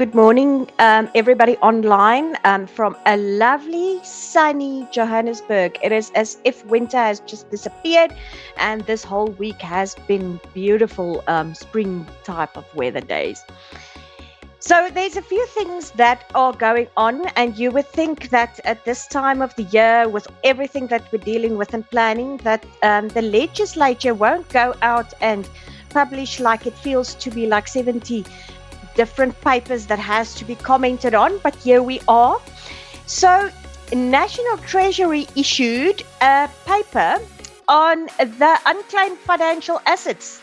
good morning, everybody online from a lovely, sunny Johannesburg. It is as if winter has just disappeared, and this whole week has been beautiful spring type of weather days. So there's a few things that are going on, and you would think that at this time of the year, with everything that we're dealing with and planning, that the legislature won't go out and publish like it feels to be like 70 different papers that has to be commented on, but here we are. So National Treasury issued a paper on the unclaimed financial assets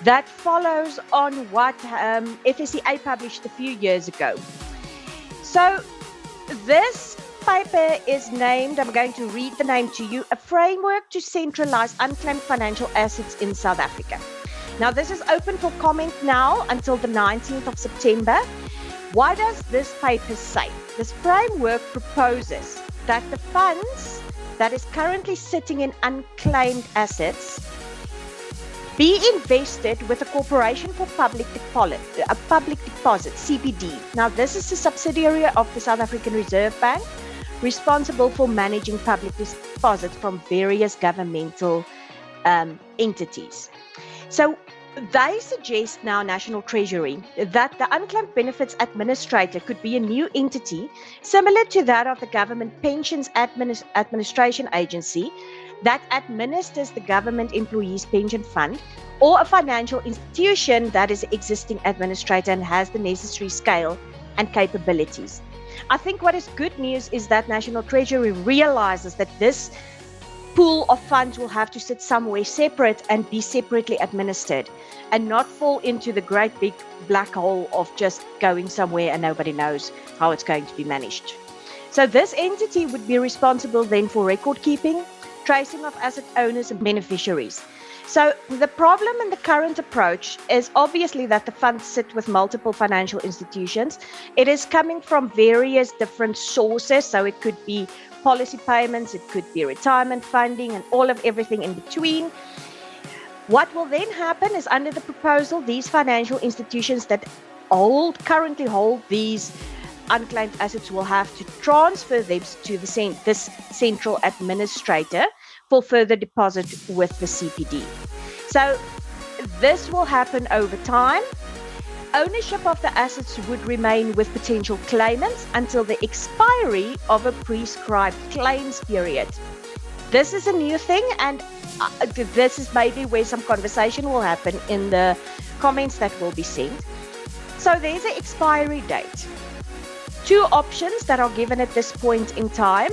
that follows on what FSCA published a few years ago. So this paper is named, I'm going to read the name to you, A Framework to Centralize Unclaimed Financial Assets in South Africa. Now, this is open for comment now until the 19th of September. What does this paper say? This framework proposes that the funds that is currently sitting in unclaimed assets be invested with the Corporation for Public Deposit, CPD. Now, this is a subsidiary of the South African Reserve Bank, responsible for managing public deposits from various governmental entities. So they suggest now, National Treasury, that the Unclaimed Benefits Administrator could be a new entity similar to that of the Government Pensions Administration Agency that administers the Government Employees Pension Fund, or a financial institution that is an existing administrator and has the necessary scale and capabilities. I think what is good news is that National Treasury realizes that this pool of funds will have to sit somewhere separate and be separately administered and not fall into the great big black hole of just going somewhere and nobody knows how it's going to be managed. So this entity would be responsible then for record keeping, tracing of asset owners and beneficiaries. So the problem in the current approach is obviously that the funds sit with multiple financial institutions. It is coming from various different sources. So it could be policy payments, it could be retirement funding, and all of everything in between. What will then happen is, under the proposal, these financial institutions that currently hold these unclaimed assets will have to transfer them to this central administrator for further deposit with the CPD. So this will happen over time. Ownership of the assets would remain with potential claimants until the expiry of a prescribed claims period. This is a new thing, and this is maybe where some conversation will happen in the comments that will be sent. So there's an expiry date. Two options that are given at this point in time,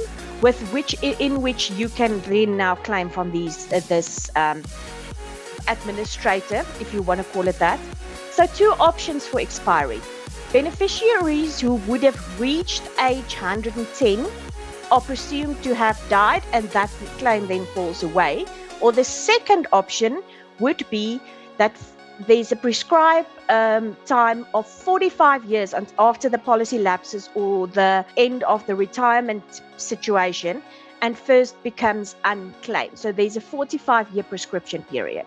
in which you can then now claim from this administrator, if you want to call it that. So two options for expiry. Beneficiaries who would have reached age 110 are presumed to have died, and that claim then falls away. Or the second option would be that there's a prescribed time of 45 years after the policy lapses or the end of the retirement situation and first becomes unclaimed. So there's a 45-year prescription period.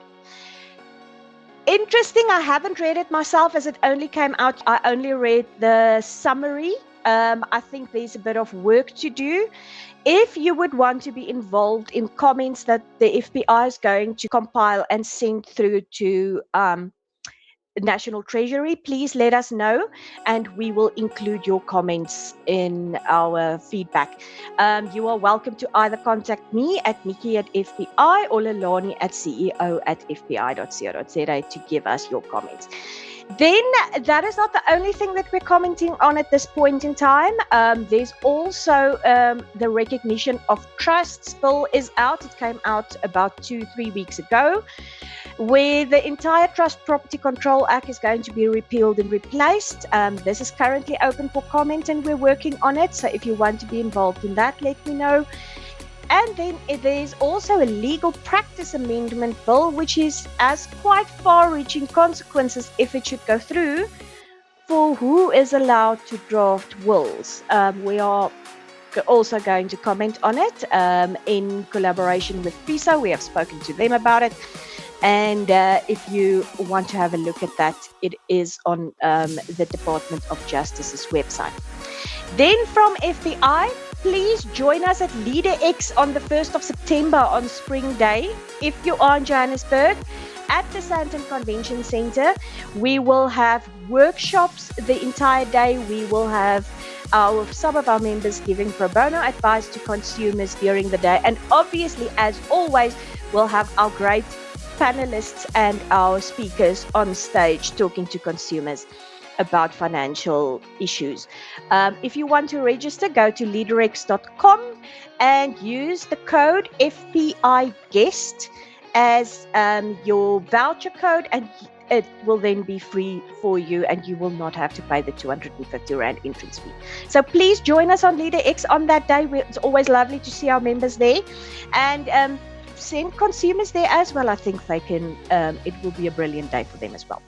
Interesting, I haven't read it myself as it only came out. I only read the summary. I think there's a bit of work to do. If you would want to be involved in comments that the FPI is going to compile and send through to National Treasury, please let us know, and we will include your comments in our feedback. You are welcome to either contact me at Nici at FPI or Lelani at CEO at fpi.co.za to give us your comments. Then that is not the only thing that we're commenting on at this point in time. There's also the recognition of trusts bill is out. It came out about 2-3 weeks ago, where the entire Trust Property Control Act is going to be repealed and replaced. This is currently open for comment and we're working on it. So if you want to be involved in that, let me know. And then there's also a legal practice amendment bill, which has quite far-reaching consequences if it should go through, for who is allowed to draft wills. We are also going to comment on it in collaboration with PISA. We have spoken to them about it. And if you want to have a look at that, it is on the Department of Justice's website. Then from FPI, please join us at Leaderex on the 1st of September on Spring Day. If you are in Johannesburg, at the Sandton Convention Center, we will have workshops the entire day. We will have some of our members giving pro bono advice to consumers during the day. And obviously, as always, we'll have our great panelists and our speakers on stage talking to consumers about financial issues. If you want to register, go to leaderex.com and use the code FPI guest as your voucher code, and it will then be free for you, and you will not have to pay the 250 Rand entrance fee. So please join us on Leaderex on that day. It's always lovely to see our members there, and send consumers there as well. I think they can. It will be a brilliant day for them as well.